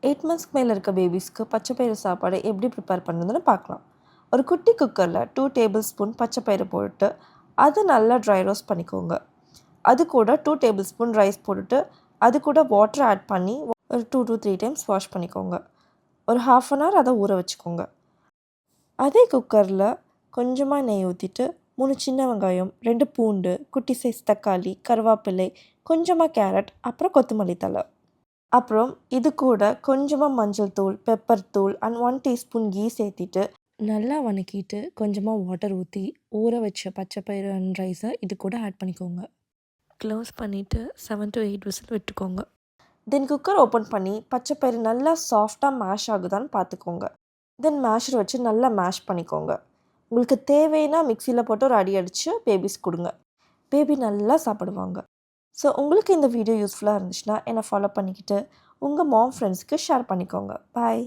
8 மந்த்ஸ்க்கு மேலே இருக்க பேபிஸ்க்கு பச்சைப்பயிறு சாப்பாடு எப்படி ப்ரிப்பேர் பண்ணுறதுன்னு பார்க்கலாம். ஒரு குட்டி குக்கரில் 2 டேபிள் ஸ்பூன் பச்சைப்பயிறு போட்டு அது நல்லா ட்ரை ரோஸ்ட் பண்ணிக்கோங்க. அது கூட 2 டேபிள் ஸ்பூன் ரைஸ் போட்டுட்டு அது கூட வாட்டர் ஆட் பண்ணி ஒரு 2 to 3 டைம்ஸ் வாஷ் பண்ணிக்கோங்க. ஒரு 1/2 அன் ஹவர் அதை ஊற வச்சுக்கோங்க. அதே குக்கரில் கொஞ்சமாக நெய் ஊற்றிட்டு 3 சின்ன வெங்காயம், 2 பூண்டு, குட்டி சைஸ் தக்காளி, கருவேப்பிலை, கொஞ்சமாக கேரட், அப்புறம் கொத்தமல்லி தழை. அப்புறம் இது கூட கொஞ்சமாக மஞ்சள் தூள், பெப்பர் தூள் அண்ட் 1 டீஸ்பூன் கீ சேர்த்திட்டு நல்லா வதக்கிட்டு கொஞ்சமாக வாட்டர் ஊற்றி ஊற வச்ச பச்சைப்பயிறு அண்ட் ரைஸை இது கூட ஆட் பண்ணிக்கோங்க. க்ளோஸ் பண்ணிவிட்டு 7 to 8 விசில் விட்டுக்கோங்க. தென் குக்கர் ஓப்பன் பண்ணி பச்சைப்பயிறு நல்லா சாஃப்டாக மேஷ் ஆகுதான்னு பார்த்துக்கோங்க. தென் மேஷர் வச்சு நல்லா மேஷ் பண்ணிக்கோங்க. உங்களுக்கு தேவைன்னா மிக்சியில் போட்டு ஒரு அடி அடித்து பேபிஸ் கொடுங்க. பேபி நல்லா சாப்பிடுவாங்க. ஸோ உங்களுக்கு இந்த வீடியோ யூஸ்ஃபுல்லாக இருந்துச்சுன்னா என்னை ஃபாலோ பண்ணிக்கிட்டு உங்கள் மாம் ஃப்ரெண்ட்ஸ்க்கு ஷேர் பண்ணிக்கோங்க. பாய்.